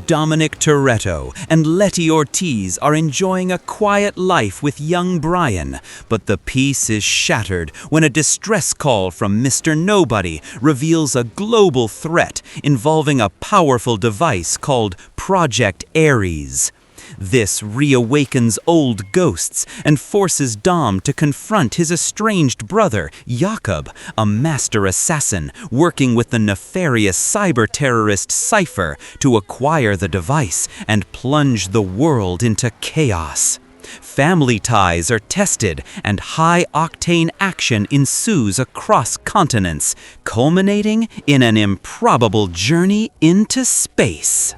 Dominic Toretto and Letty Ortiz are enjoying a quiet life with young Brian, but the peace is shattered when a distress call from Mr. Nobody reveals a global threat involving a powerful device called Project Aries. This reawakens old ghosts and forces Dom to confront his estranged brother, Jakob, a master assassin working with the nefarious cyber-terrorist Cypher to acquire the device and plunge the world into chaos. Family ties are tested and high-octane action ensues across continents, culminating in an improbable journey into space.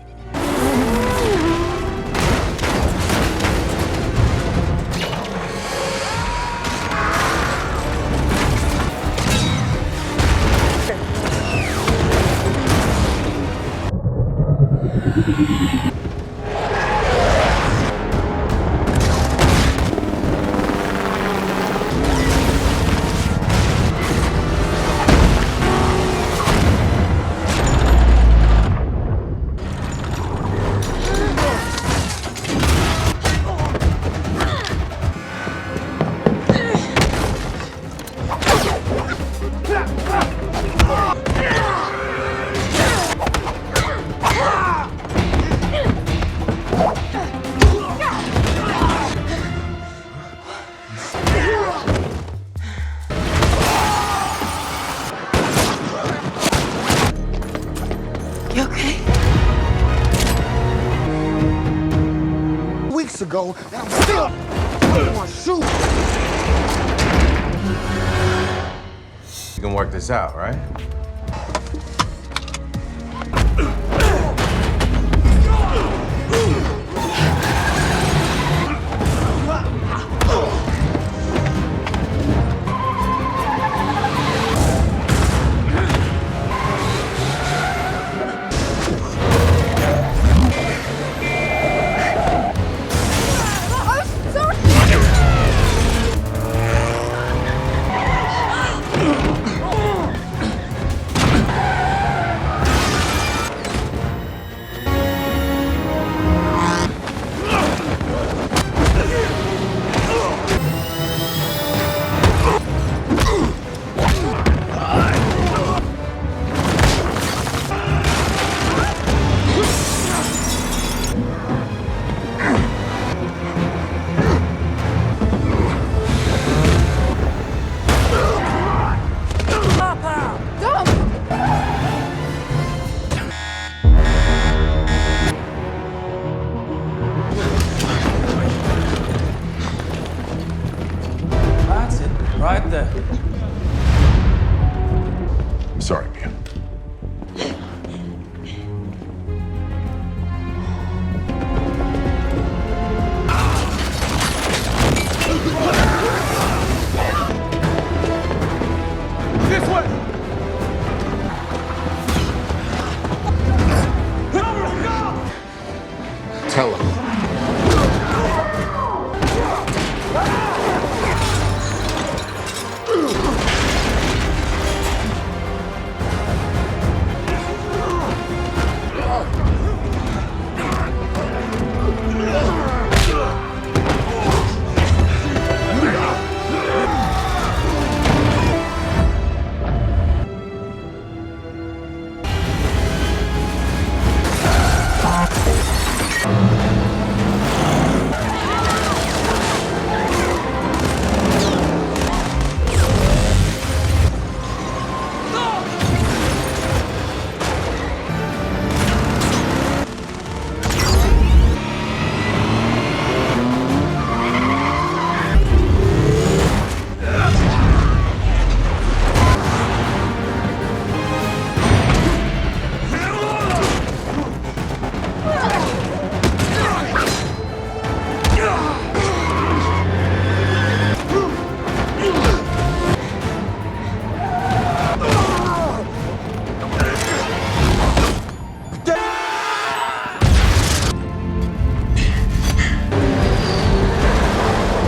You okay? Weeks ago, and I'm still on my shoe. You can work this out, right? Right there. I'm sorry, Mia. This way! Tell him.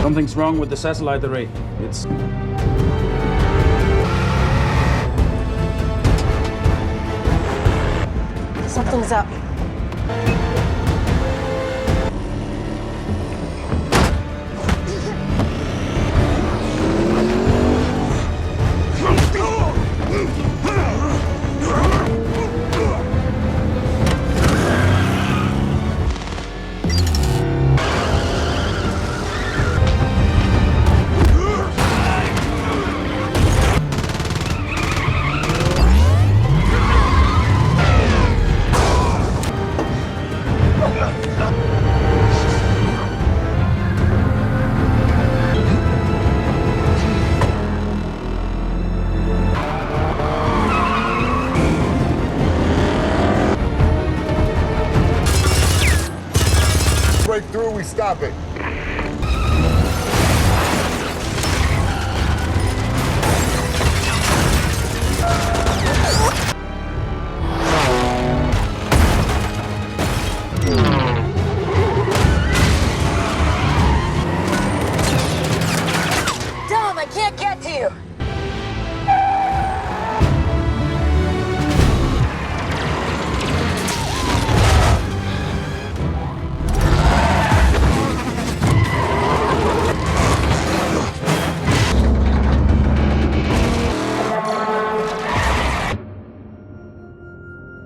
Something's wrong with the satellite array. It's... Something's up. Stop it. Dom, I can't get to you.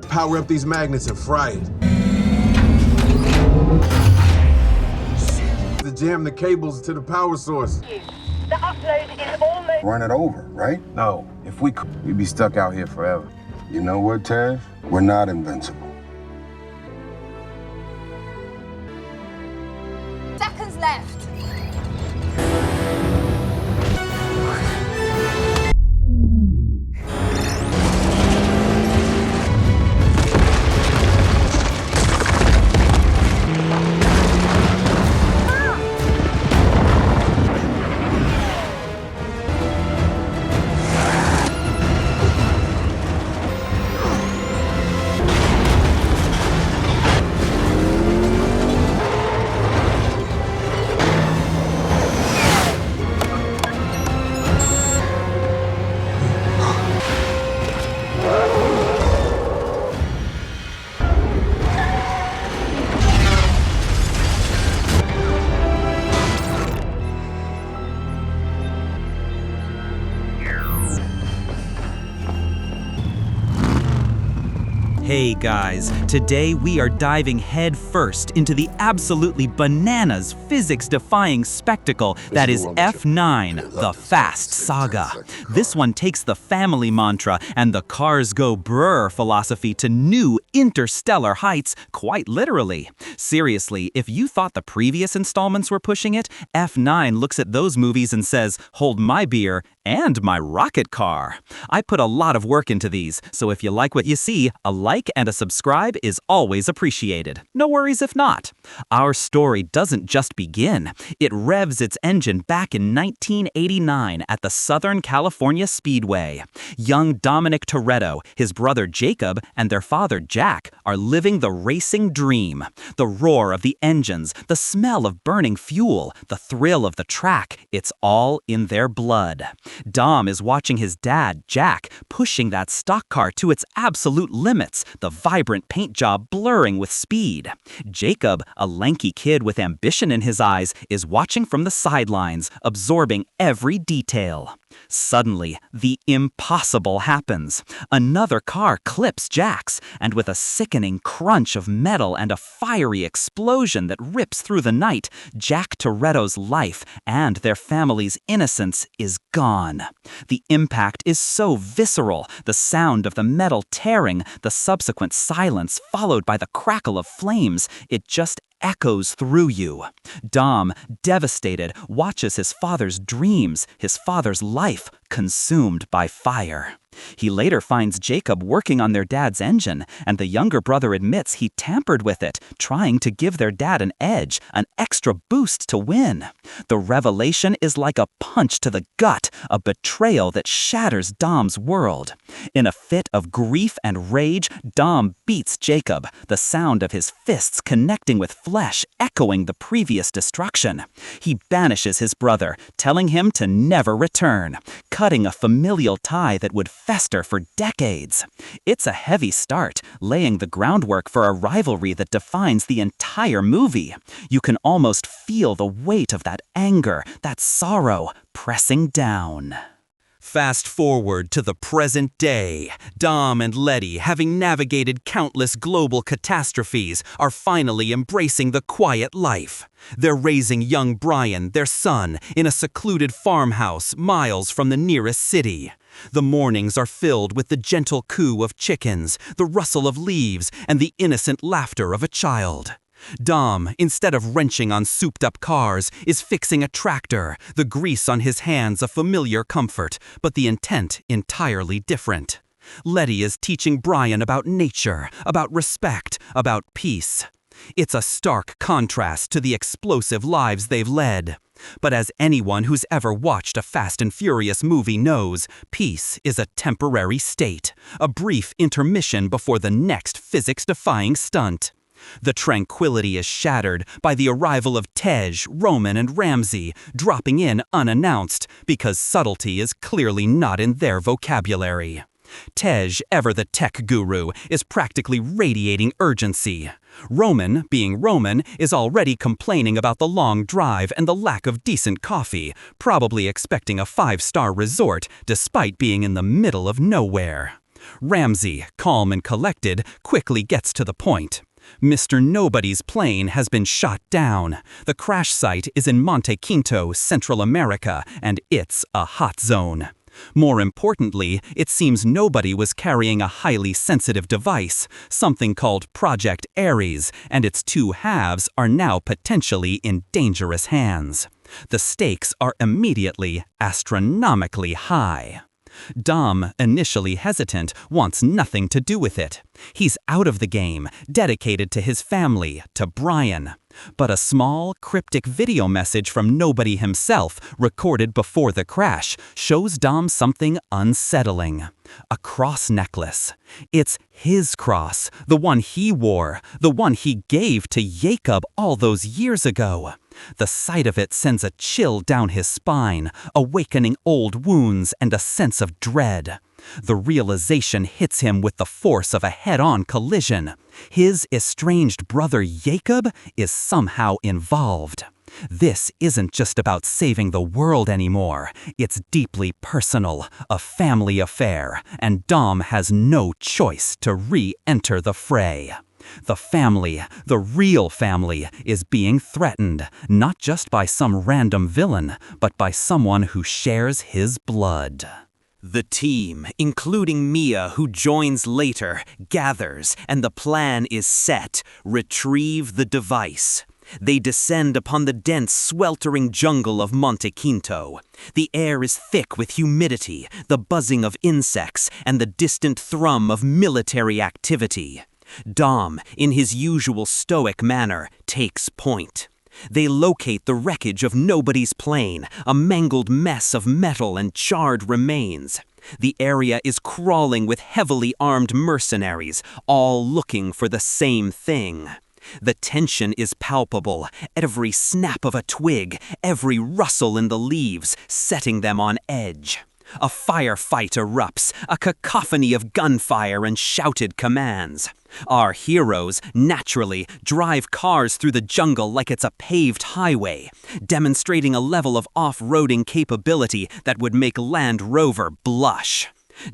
Power up these magnets and fry it. To jam the cables to the power source. The upload is almost... Run it over, right? No, if we could, we'd be stuck out here forever. You know what, Tev? We're not invincible. Seconds left. Hey guys, today we are diving head first into the absolutely bananas physics-defying spectacle that is F9, the Fast Saga. This one takes the family mantra and the cars go brr philosophy to new interstellar heights, quite literally. Seriously, if you thought the previous installments were pushing it, F9 looks at those movies and says, hold my beer and my rocket car. I put a lot of work into these, so if you like what you see, a like and a subscribe is always appreciated. No worries if not. Our story doesn't just begin. It revs its engine back in 1989 at the Southern California Speedway. Young Dominic Toretto, his brother Jakob, and their father Jack are living the racing dream. The roar of the engines, the smell of burning fuel, the thrill of the track, it's all in their blood. Dom is watching his dad, Jack, pushing that stock car to its absolute limits, the vibrant paint job blurring with speed. Jakob, a lanky kid with ambition in his eyes, is watching from the sidelines, absorbing every detail. Suddenly, the impossible happens. Another car clips Jack's, and with a sickening crunch of metal and a fiery explosion that rips through the night, Jack Toretto's life and their family's innocence is gone. The impact is so visceral, the sound of the metal tearing, the subsequent silence followed by the crackle of flames, it just echoes through you. Dom, devastated, watches his father's dreams, his father's life, consumed by fire. He later finds Jakob working on their dad's engine, and the younger brother admits he tampered with it, trying to give their dad an edge, an extra boost to win. The revelation is like a punch to the gut, a betrayal that shatters Dom's world. In a fit of grief and rage, Dom beats Jakob, the sound of his fists connecting with flesh echoing the previous destruction. He banishes his brother, telling him to never return, cutting a familial tie that would fester for decades. It's a heavy start, laying the groundwork for a rivalry that defines the entire movie. You can almost feel the weight of that anger, that sorrow, pressing down. Fast forward to the present day. Dom and Letty, having navigated countless global catastrophes, are finally embracing the quiet life. They're raising young Brian, their son, in a secluded farmhouse miles from the nearest city. The mornings are filled with the gentle coo of chickens, the rustle of leaves, and the innocent laughter of a child. Dom, instead of wrenching on souped-up cars, is fixing a tractor, the grease on his hands a familiar comfort, but the intent entirely different. Letty is teaching Brian about nature, about respect, about peace. It's a stark contrast to the explosive lives they've led. But as anyone who's ever watched a Fast and Furious movie knows, peace is a temporary state, a brief intermission before the next physics-defying stunt. The tranquility is shattered by the arrival of Tej, Roman, and Ramsey, dropping in unannounced because subtlety is clearly not in their vocabulary. Tej, ever the tech guru, is practically radiating urgency. Roman, being Roman, is already complaining about the long drive and the lack of decent coffee, probably expecting a 5-star resort despite being in the middle of nowhere. Ramsey, calm and collected, quickly gets to the point. Mr. Nobody's plane has been shot down. The crash site is in Monte Quinto, Central America, and it's a hot zone. More importantly, it seems nobody was carrying a highly sensitive device, something called Project Aries, and its 2 halves are now potentially in dangerous hands. The stakes are immediately astronomically high. Dom, initially hesitant, wants nothing to do with it. He's out of the game, dedicated to his family, to Brian. But a small, cryptic video message from Nobody himself, recorded before the crash, shows Dom something unsettling. A cross necklace. It's his cross, the one he wore, the one he gave to Jakob all those years ago. The sight of it sends a chill down his spine, awakening old wounds and a sense of dread. The realization hits him with the force of a head-on collision. His estranged brother Jakob is somehow involved. This isn't just about saving the world anymore. It's deeply personal, a family affair, and Dom has no choice to re-enter the fray. The family, the real family, is being threatened, not just by some random villain, but by someone who shares his blood. The team, including Mia, who joins later, gathers, and the plan is set: retrieve the device. They descend upon the dense, sweltering jungle of Monte Quinto. The air is thick with humidity, the buzzing of insects, and the distant thrum of military activity. Dom, in his usual stoic manner, takes point. They locate the wreckage of Nobody's plane, a mangled mess of metal and charred remains. The area is crawling with heavily armed mercenaries, all looking for the same thing. The tension is palpable, every snap of a twig, every rustle in the leaves, setting them on edge. A firefight erupts, a cacophony of gunfire and shouted commands. Our heroes, naturally, drive cars through the jungle like it's a paved highway, demonstrating a level of off-roading capability that would make Land Rover blush.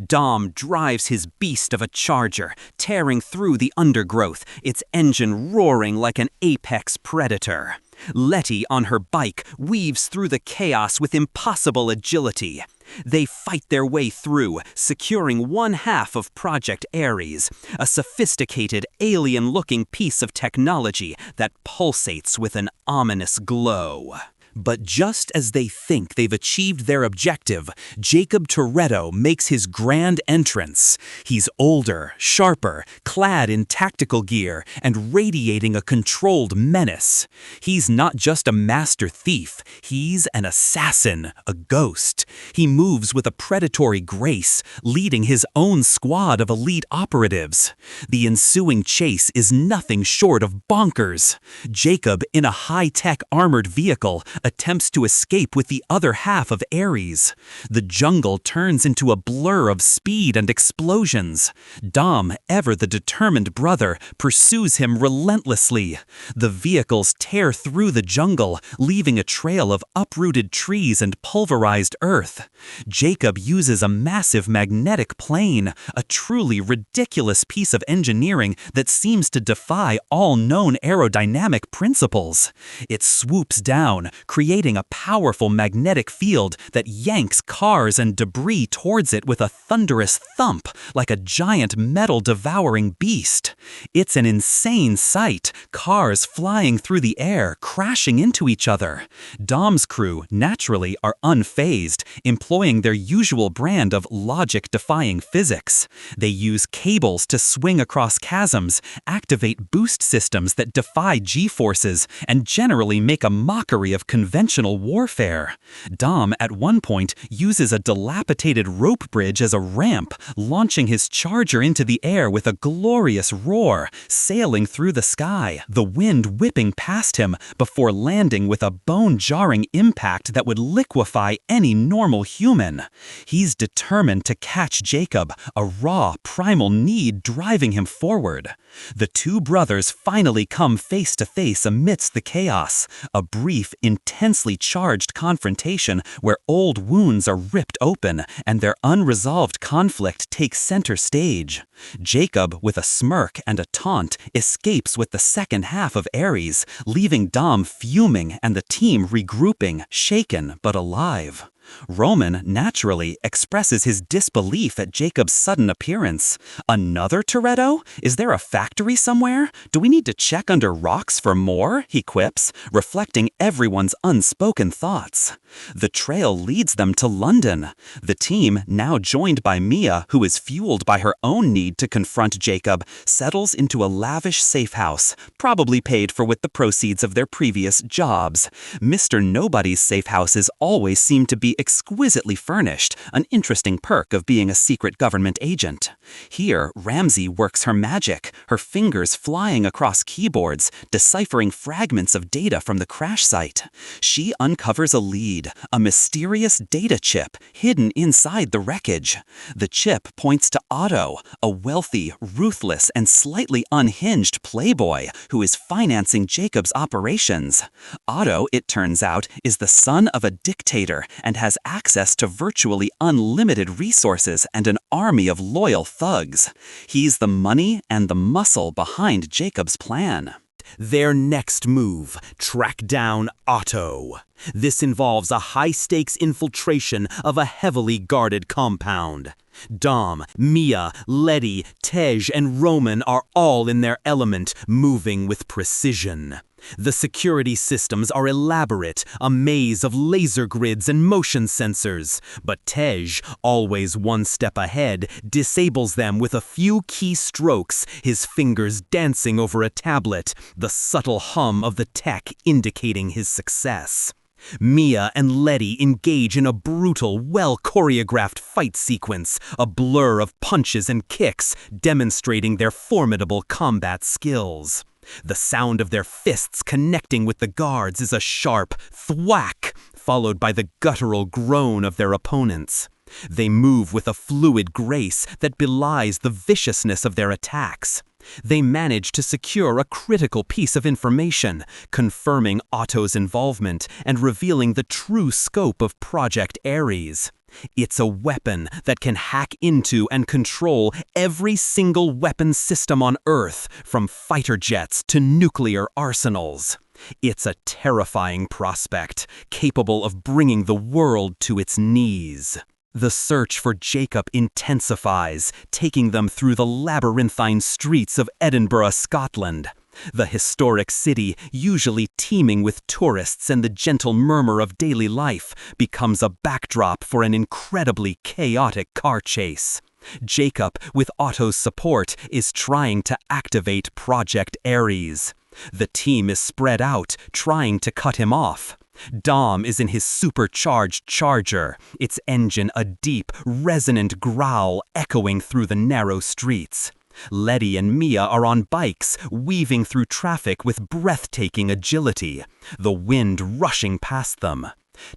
Dom drives his beast of a Charger, tearing through the undergrowth, its engine roaring like an apex predator. Letty, on her bike, weaves through the chaos with impossible agility. They fight their way through, securing one half of Project Aries, a sophisticated, alien-looking piece of technology that pulsates with an ominous glow. But just as they think they've achieved their objective, Jakob Toretto makes his grand entrance. He's older, sharper, clad in tactical gear, and radiating a controlled menace. He's not just a master thief, he's an assassin, a ghost. He moves with a predatory grace, leading his own squad of elite operatives. The ensuing chase is nothing short of bonkers. Jakob, in a high-tech armored vehicle, attempts to escape with the other half of Aries. The jungle turns into a blur of speed and explosions. Dom, ever the determined brother, pursues him relentlessly. The vehicles tear through the jungle, leaving a trail of uprooted trees and pulverized earth. Jakob uses a massive magnetic plane, a truly ridiculous piece of engineering that seems to defy all known aerodynamic principles. It swoops down, creating a powerful magnetic field that yanks cars and debris towards it with a thunderous thump, like a giant metal-devouring beast. It's an insane sight, cars flying through the air, crashing into each other. Dom's crew, naturally, are unfazed, employing their usual brand of logic-defying physics. They use cables to swing across chasms, activate boost systems that defy G-forces, and generally make a mockery of conventional warfare. Dom, at one point, uses a dilapidated rope bridge as a ramp, launching his charger into the air with a glorious roar, sailing through the sky, the wind whipping past him before landing with a bone-jarring impact that would liquefy any normal human. He's determined to catch Jacob, a raw, primal need driving him forward. The two brothers finally come face to face amidst the chaos, a brief, intensely charged confrontation where old wounds are ripped open and their unresolved conflict takes center stage. Jacob, with a smirk and a taunt, escapes with the second half of Aries, leaving Dom fuming and the team regrouping, shaken but alive. Roman, naturally, expresses his disbelief at Jacob's sudden appearance. Another Toretto? Is there a factory somewhere? Do we need to check under rocks for more? He quips, reflecting everyone's unspoken thoughts. The trail leads them to London. The team, now joined by Mia, who is fueled by her own need to confront Jacob, settles into a lavish safe house, probably paid for with the proceeds of their previous jobs. Mr. Nobody's safe houses always seem to be exquisitely furnished, an interesting perk of being a secret government agent. Here, Ramsey works her magic, her fingers flying across keyboards, deciphering fragments of data from the crash site. She uncovers a lead, a mysterious data chip hidden inside the wreckage. The chip points to Otto, a wealthy, ruthless, and slightly unhinged playboy who is financing Jacob's operations. Otto, it turns out, is the son of a dictator and has access to virtually unlimited resources and an army of loyal thugs. He's the money and the muscle behind Jacob's plan. Their next move, track down Otto. This involves a high-stakes infiltration of a heavily guarded compound. Dom, Mia, Letty, Tej, and Roman are all in their element, moving with precision. The security systems are elaborate, a maze of laser grids and motion sensors, but Tej, always one step ahead, disables them with a few key strokes, his fingers dancing over a tablet, the subtle hum of the tech indicating his success. Mia and Letty engage in a brutal, well-choreographed fight sequence, a blur of punches and kicks, demonstrating their formidable combat skills. The sound of their fists connecting with the guards is a sharp thwack, followed by the guttural groan of their opponents. They move with a fluid grace that belies the viciousness of their attacks. They manage to secure a critical piece of information, confirming Otto's involvement and revealing the true scope of Project Aries. It's a weapon that can hack into and control every single weapon system on Earth, from fighter jets to nuclear arsenals. It's a terrifying prospect, capable of bringing the world to its knees. The search for Jacob intensifies, taking them through the labyrinthine streets of Edinburgh, Scotland. The historic city, usually teeming with tourists and the gentle murmur of daily life, becomes a backdrop for an incredibly chaotic car chase. Jacob, with Otto's support, is trying to activate Project Aries. The team is spread out, trying to cut him off. Dom is in his supercharged charger, its engine a deep, resonant growl echoing through the narrow streets. Letty and Mia are on bikes, weaving through traffic with breathtaking agility, the wind rushing past them.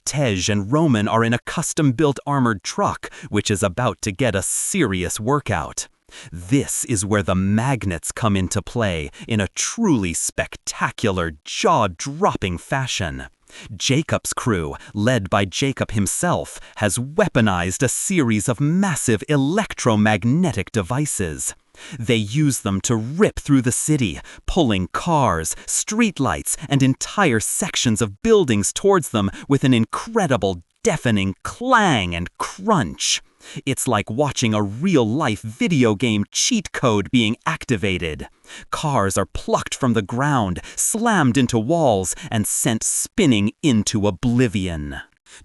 Tej and Roman are in a custom-built armored truck, which is about to get a serious workout. This is where the magnets come into play in a truly spectacular, jaw-dropping fashion. Jacob's crew, led by Jacob himself, has weaponized a series of massive electromagnetic devices. They use them to rip through the city, pulling cars, streetlights, and entire sections of buildings towards them with an incredible, deafening clang and crunch. It's like watching a real-life video game cheat code being activated. Cars are plucked from the ground, slammed into walls, and sent spinning into oblivion.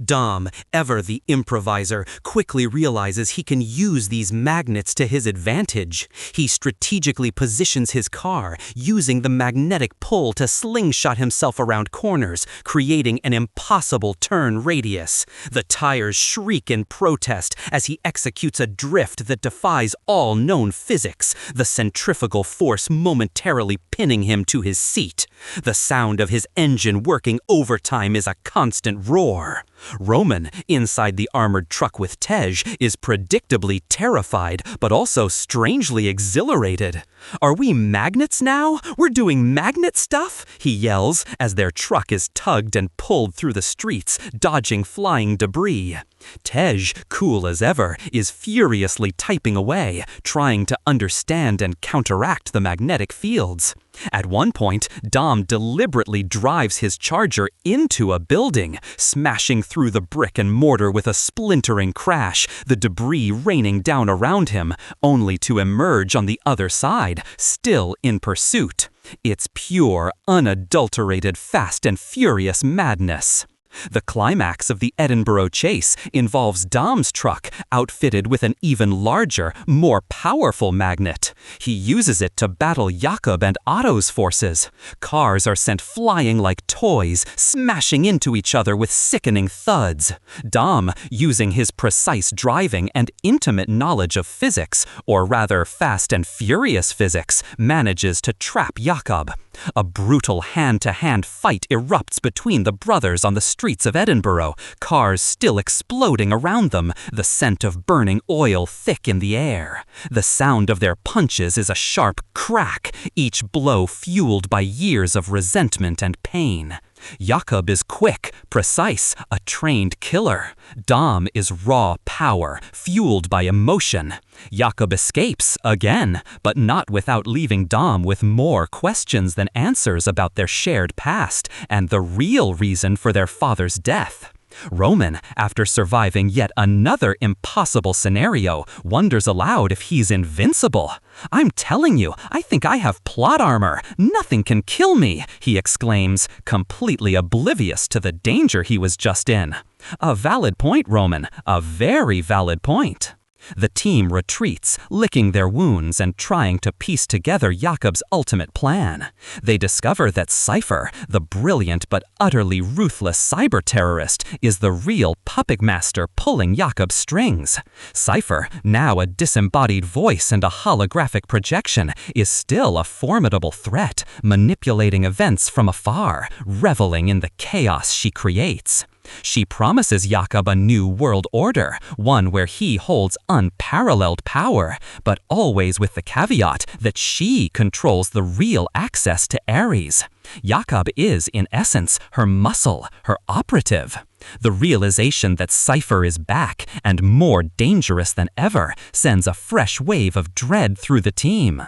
Dom, ever the improviser, quickly realizes he can use these magnets to his advantage. He strategically positions his car, using the magnetic pull to slingshot himself around corners, creating an impossible turn radius. The tires shriek in protest as he executes a drift that defies all known physics, the centrifugal force momentarily pinning him to his seat. The sound of his engine working overtime is a constant roar. Roman, inside the armored truck with Tej, is predictably terrified, but also strangely exhilarated. "Are we magnets now? We're doing magnet stuff?" he yells as their truck is tugged and pulled through the streets, dodging flying debris. Tej, cool as ever, is furiously typing away, trying to understand and counteract the magnetic fields. At one point, Dom deliberately drives his charger into a building, smashing through the brick and mortar with a splintering crash, the debris raining down around him, only to emerge on the other side, still in pursuit. It's pure, unadulterated Fast and Furious madness. The climax of the Edinburgh chase involves Dom's truck outfitted with an even larger, more powerful magnet. He uses it to battle Jakob and Otto's forces. Cars are sent flying like toys, smashing into each other with sickening thuds. Dom, using his precise driving and intimate knowledge of physics, or rather Fast and Furious physics, manages to trap Jakob. A brutal hand-to-hand fight erupts between the brothers on the streets of Edinburgh, cars still exploding around them, the scent of burning oil thick in the air. The sound of their punches is a sharp crack, each blow fueled by years of resentment and pain. Jakob is quick, precise, a trained killer. Dom is raw power, fueled by emotion. Jakob escapes, again, but not without leaving Dom with more questions than answers about their shared past and the real reason for their father's death. Roman, after surviving yet another impossible scenario, wonders aloud if he's invincible. "I'm telling you, I think I have plot armor. Nothing can kill me," he exclaims, completely oblivious to the danger he was just in. A valid point, Roman, a very valid point. The team retreats, licking their wounds and trying to piece together Jakob's ultimate plan. They discover that Cypher, the brilliant but utterly ruthless cyber-terrorist, is the real puppet master pulling Jakob's strings. Cypher, now a disembodied voice and a holographic projection, is still a formidable threat, manipulating events from afar, reveling in the chaos she creates. She promises Jakob a new world order, one where he holds unparalleled power, but always with the caveat that she controls the real access to Aries. Jakob is, in essence, her muscle, her operative. The realization that Cypher is back and more dangerous than ever sends a fresh wave of dread through the team.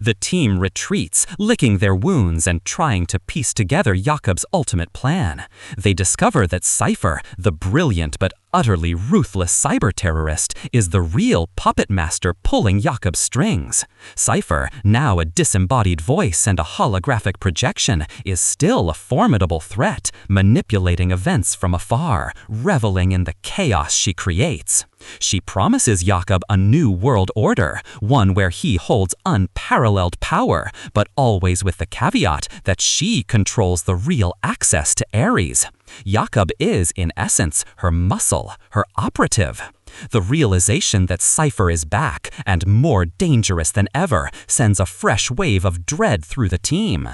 The team retreats, licking their wounds and trying to piece together Jakob's ultimate plan. They discover that Cypher, the brilliant but utterly ruthless cyber-terrorist, is the real puppet master pulling Jakob's strings. Cypher, now a disembodied voice and a holographic projection, is still a formidable threat, manipulating events from afar, reveling in the chaos she creates. She promises Jakob a new world order, one where he holds unparalleled power, but always with the caveat that she controls the real access to Aries. Jakob is, in essence, her muscle, her operative. The realization that Cypher is back and more dangerous than ever sends a fresh wave of dread through the team.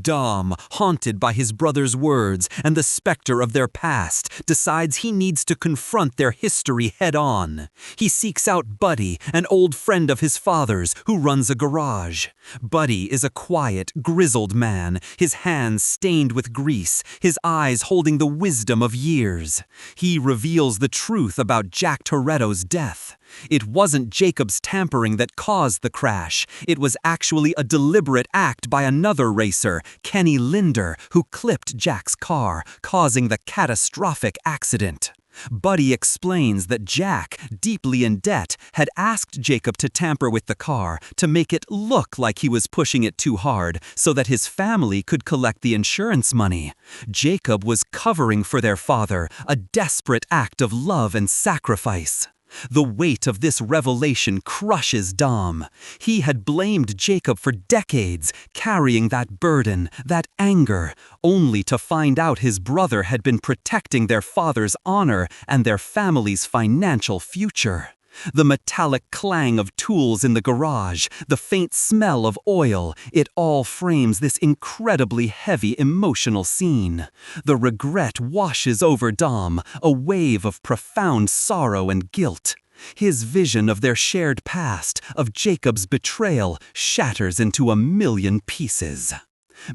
Dom, haunted by his brother's words and the specter of their past, decides he needs to confront their history head-on. He seeks out Buddy, an old friend of his father's who runs a garage. Buddy is a quiet, grizzled man, his hands stained with grease, his eyes holding the wisdom of years. He reveals the truth about Jack Toretto's death. It wasn't Jacob's tampering that caused the crash. It was actually a deliberate act by another racer, Kenny Linder, who clipped Jack's car, causing the catastrophic accident. Buddy explains that Jack, deeply in debt, had asked Jacob to tamper with the car to make it look like he was pushing it too hard so that his family could collect the insurance money. Jacob was covering for their father, a desperate act of love and sacrifice. The weight of this revelation crushes Dom. He had blamed Jacob for decades, carrying that burden, that anger, only to find out his brother had been protecting their father's honor and their family's financial future. The metallic clang of tools in the garage, the faint smell of oil, it all frames this incredibly heavy emotional scene. The regret washes over Dom, a wave of profound sorrow and guilt. His vision of their shared past, of Jacob's betrayal, shatters into a million pieces.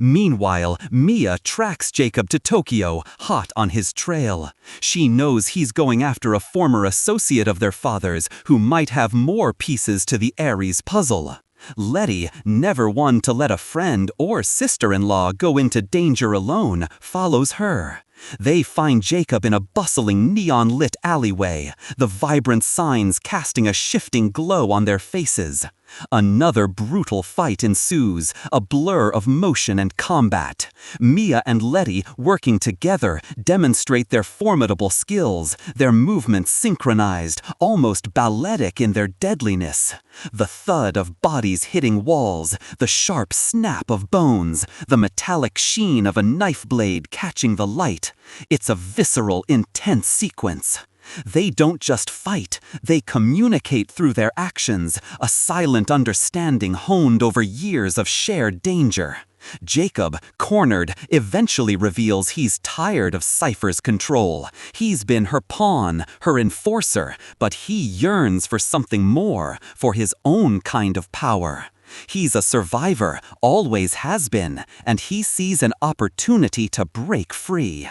Meanwhile, Mia tracks Jacob to Tokyo, hot on his trail. She knows he's going after a former associate of their father's who might have more pieces to the Aries puzzle. Letty, never one to let a friend or sister-in-law go into danger alone, follows her. They find Jacob in a bustling neon-lit alleyway, the vibrant signs casting a shifting glow on their faces. Another brutal fight ensues, a blur of motion and combat. Mia and Letty, working together, demonstrate their formidable skills, their movements synchronized, almost balletic in their deadliness. The thud of bodies hitting walls, the sharp snap of bones, the metallic sheen of a knife blade catching the light. It's a visceral, intense sequence. They don't just fight, they communicate through their actions, a silent understanding honed over years of shared danger. Jacob, cornered, eventually reveals he's tired of Cypher's control. He's been her pawn, her enforcer, but he yearns for something more, for his own kind of power. He's a survivor, always has been, and he sees an opportunity to break free.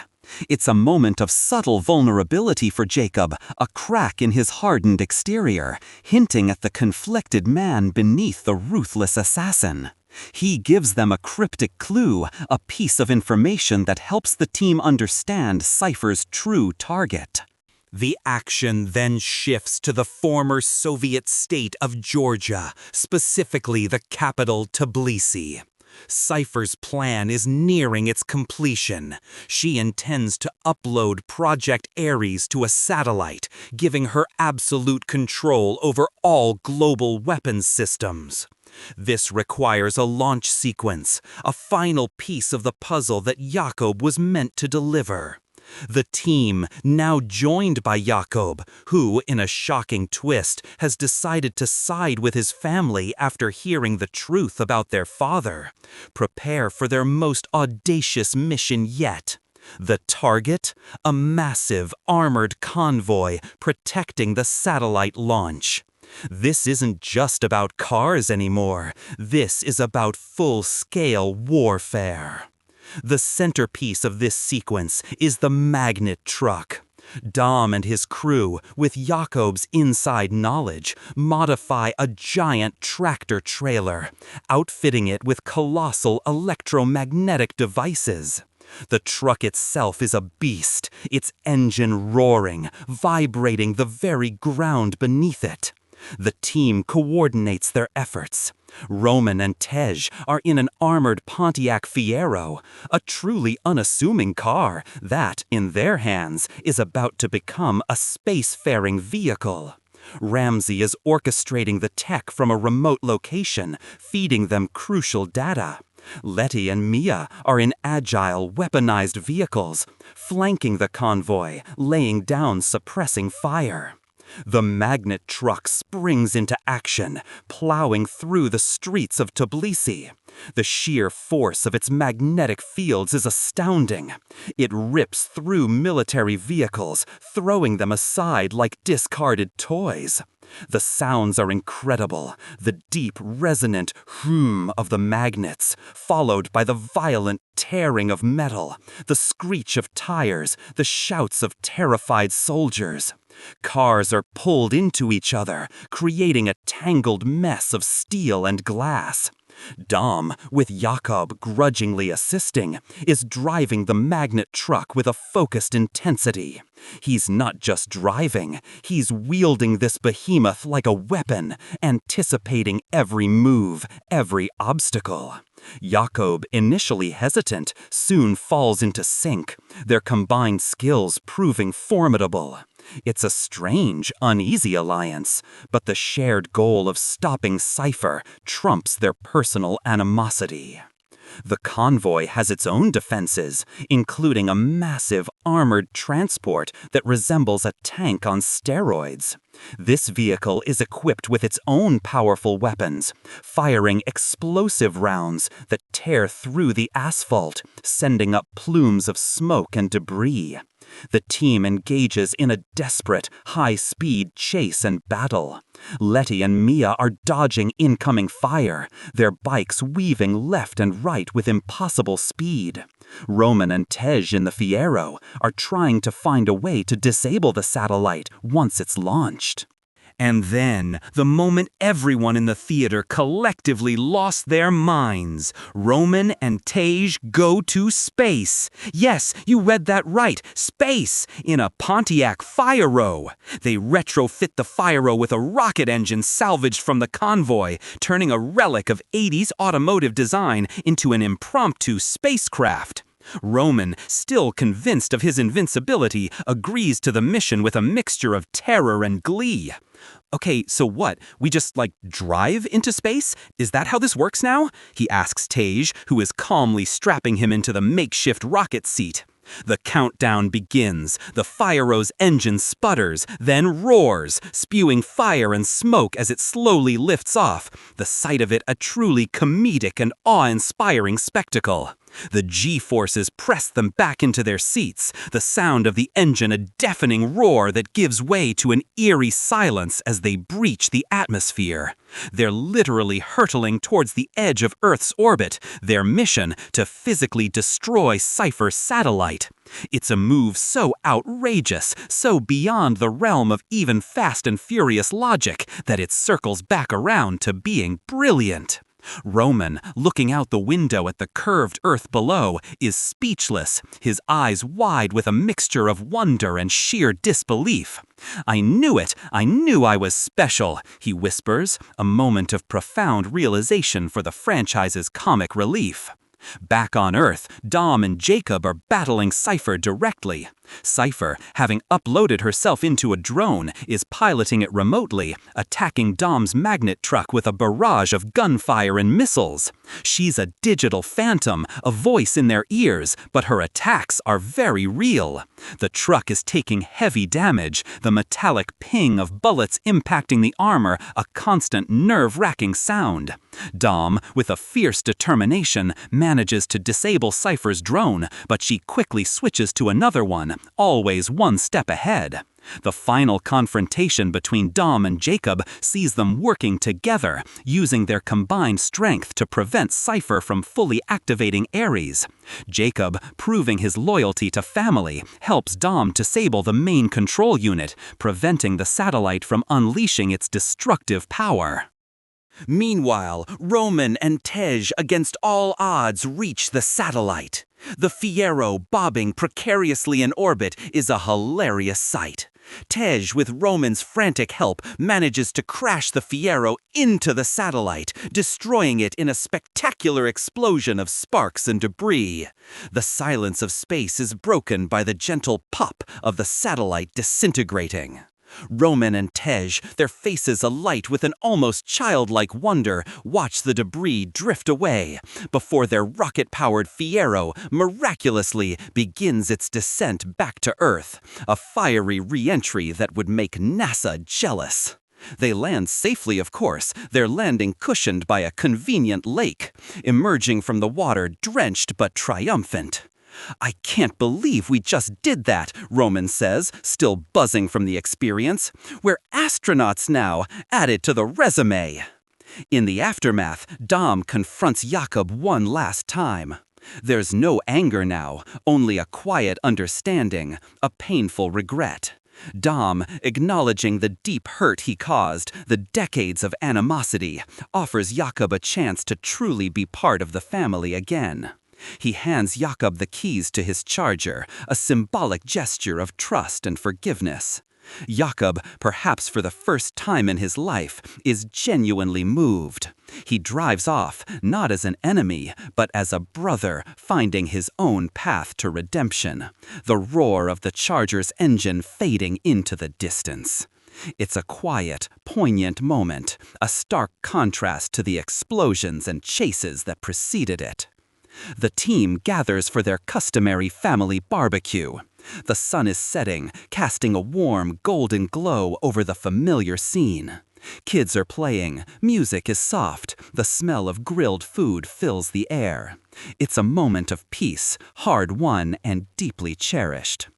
It's a moment of subtle vulnerability for Jacob, a crack in his hardened exterior, hinting at the conflicted man beneath the ruthless assassin. He gives them a cryptic clue, a piece of information that helps the team understand Cypher's true target. The action then shifts to the former Soviet state of Georgia, specifically the capital Tbilisi. Cypher's plan is nearing its completion. She intends to upload Project Aries to a satellite, giving her absolute control over all global weapons systems. This requires a launch sequence, a final piece of the puzzle that Jakob was meant to deliver. The team, now joined by Jakob, who, in a shocking twist, has decided to side with his family after hearing the truth about their father, prepare for their most audacious mission yet. The target? A massive, armored convoy protecting the satellite launch. This isn't just about cars anymore. This is about full-scale warfare. The centerpiece of this sequence is the magnet truck. Dom and his crew, with Jakob's inside knowledge, modify a giant tractor trailer, outfitting it with colossal electromagnetic devices. The truck itself is a beast, its engine roaring, vibrating the very ground beneath it. The team coordinates their efforts. Roman and Tej are in an armored Pontiac Fiero, a truly unassuming car that, in their hands, is about to become a spacefaring vehicle. Ramsey is orchestrating the tech from a remote location, feeding them crucial data. Letty and Mia are in agile, weaponized vehicles, flanking the convoy, laying down suppressing fire. The magnet truck springs into action, plowing through the streets of Tbilisi. The sheer force of its magnetic fields is astounding. It rips through military vehicles, throwing them aside like discarded toys. The sounds are incredible, the deep, resonant hum of the magnets, followed by the violent tearing of metal, the screech of tires, the shouts of terrified soldiers. Cars are pulled into each other, creating a tangled mess of steel and glass. Dom, with Jakob grudgingly assisting, is driving the magnet truck with a focused intensity. He's not just driving, he's wielding this behemoth like a weapon, anticipating every move, every obstacle. Jakob, initially hesitant, soon falls into sync, their combined skills proving formidable. It's a strange, uneasy alliance, but the shared goal of stopping Cypher trumps their personal animosity. The convoy has its own defenses, including a massive armored transport that resembles a tank on steroids. This vehicle is equipped with its own powerful weapons, firing explosive rounds that tear through the asphalt, sending up plumes of smoke and debris. The team engages in a desperate, high-speed chase and battle. Letty and Mia are dodging incoming fire, their bikes weaving left and right with impossible speed. Roman and Tej in the Fiero are trying to find a way to disable the satellite once it's launched. And then, the moment everyone in the theater collectively lost their minds, Roman and Tej go to space. Yes, you read that right, space, in a Pontiac Fiero. They retrofit the Fiero with a rocket engine salvaged from the convoy, turning a relic of 80s automotive design into an impromptu spacecraft. Roman, still convinced of his invincibility, agrees to the mission with a mixture of terror and glee. Okay, so what? We just, drive into space? Is that how this works now? He asks Tej, who is calmly strapping him into the makeshift rocket seat. The countdown begins. The Fiero's engine sputters, then roars, spewing fire and smoke as it slowly lifts off, the sight of it a truly comedic and awe-inspiring spectacle. The G-forces press them back into their seats, the sound of the engine a deafening roar that gives way to an eerie silence as they breach the atmosphere. They're literally hurtling towards the edge of Earth's orbit, their mission to physically destroy Cypher's satellite. It's a move so outrageous, so beyond the realm of even Fast and Furious logic, that it circles back around to being brilliant. Roman, looking out the window at the curved earth below, is speechless, his eyes wide with a mixture of wonder and sheer disbelief. "I knew it! I knew I was special," he whispers, a moment of profound realization for the franchise's comic relief. Back on Earth, Dom and Jakob are battling Cypher directly. Cypher, having uploaded herself into a drone, is piloting it remotely, attacking Dom's magnet truck with a barrage of gunfire and missiles. She's a digital phantom, a voice in their ears, but her attacks are very real. The truck is taking heavy damage, the metallic ping of bullets impacting the armor a constant nerve-wracking sound. Dom, with a fierce determination, manages to disable Cypher's drone, but she quickly switches to another one, always one step ahead. The final confrontation between Dom and Jakob sees them working together, using their combined strength to prevent Cypher from fully activating Aries. Jakob, proving his loyalty to family, helps Dom disable the main control unit, preventing the satellite from unleashing its destructive power. Meanwhile, Roman and Tej, against all odds, reach the satellite. The Fiero bobbing precariously in orbit is a hilarious sight. Tej, with Roman's frantic help, manages to crash the Fiero into the satellite, destroying it in a spectacular explosion of sparks and debris. The silence of space is broken by the gentle pop of the satellite disintegrating. Roman and Tej, their faces alight with an almost childlike wonder, watch the debris drift away before their rocket-powered Fiero miraculously begins its descent back to Earth, a fiery re-entry that would make NASA jealous. They land safely, of course, their landing cushioned by a convenient lake, emerging from the water drenched but triumphant. I can't believe we just did that, Roman says, still buzzing from the experience. We're astronauts now, added to the resume. In the aftermath, Dom confronts Jakob one last time. There's no anger now, only a quiet understanding, a painful regret. Dom, acknowledging the deep hurt he caused, the decades of animosity, offers Jakob a chance to truly be part of the family again. He hands Jakob the keys to his charger, a symbolic gesture of trust and forgiveness. Jakob, perhaps for the first time in his life, is genuinely moved. He drives off, not as an enemy, but as a brother finding his own path to redemption, the roar of the charger's engine fading into the distance. It's a quiet, poignant moment, a stark contrast to the explosions and chases that preceded it. The team gathers for their customary family barbecue. The sun is setting, casting a warm, golden glow over the familiar scene. Kids are playing, music is soft, the smell of grilled food fills the air. It's a moment of peace, hard-won and deeply cherished.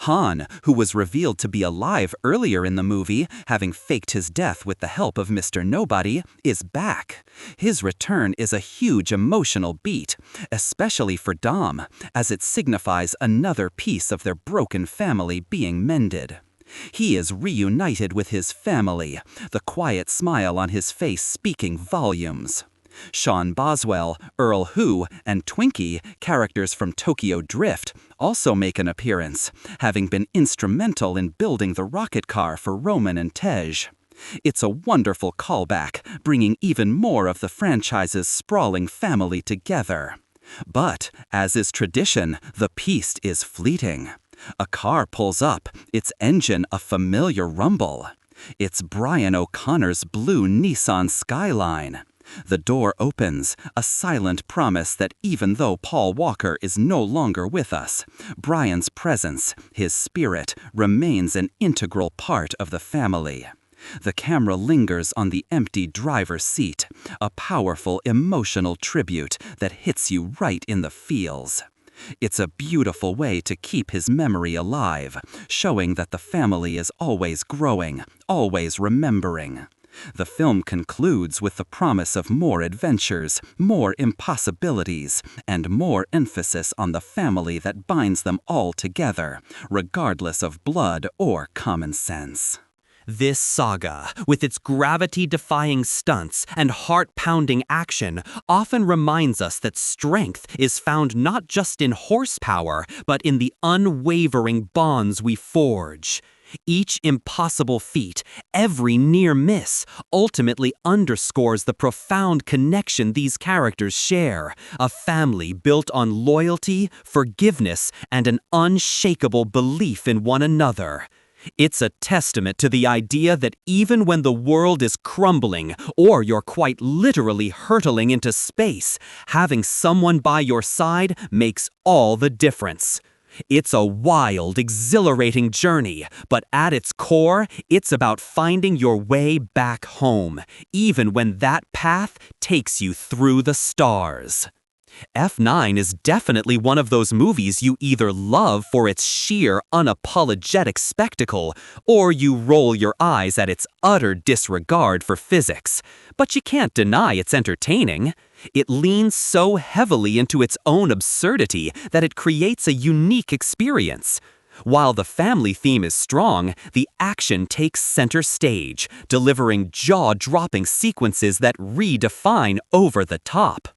Han, who was revealed to be alive earlier in the movie, having faked his death with the help of Mr. Nobody, is back. His return is a huge emotional beat, especially for Dom, as it signifies another piece of their broken family being mended. He is reunited with his family, the quiet smile on his face speaking volumes. Sean Boswell, Earl Who, and Twinkie, characters from Tokyo Drift, also make an appearance, having been instrumental in building the rocket car for Roman and Tej. It's a wonderful callback, bringing even more of the franchise's sprawling family together. But, as is tradition, the peace is fleeting. A car pulls up, its engine a familiar rumble. It's Brian O'Connor's blue Nissan Skyline. The door opens, a silent promise that even though Paul Walker is no longer with us, Brian's presence, his spirit, remains an integral part of the family. The camera lingers on the empty driver's seat, a powerful emotional tribute that hits you right in the feels. It's a beautiful way to keep his memory alive, showing that the family is always growing, always remembering. The film concludes with the promise of more adventures, more impossibilities, and more emphasis on the family that binds them all together, regardless of blood or common sense. This saga, with its gravity-defying stunts and heart-pounding action, often reminds us that strength is found not just in horsepower, but in the unwavering bonds we forge. Each impossible feat, every near miss, ultimately underscores the profound connection these characters share, a family built on loyalty, forgiveness, and an unshakable belief in one another. It's a testament to the idea that even when the world is crumbling, or you're quite literally hurtling into space, having someone by your side makes all the difference. It's a wild, exhilarating journey, but at its core, it's about finding your way back home, even when that path takes you through the stars. F9 is definitely one of those movies you either love for its sheer, unapologetic spectacle, or you roll your eyes at its utter disregard for physics. But you can't deny it's entertaining. It leans so heavily into its own absurdity that it creates a unique experience. While the family theme is strong, the action takes center stage, delivering jaw-dropping sequences that redefine over the top.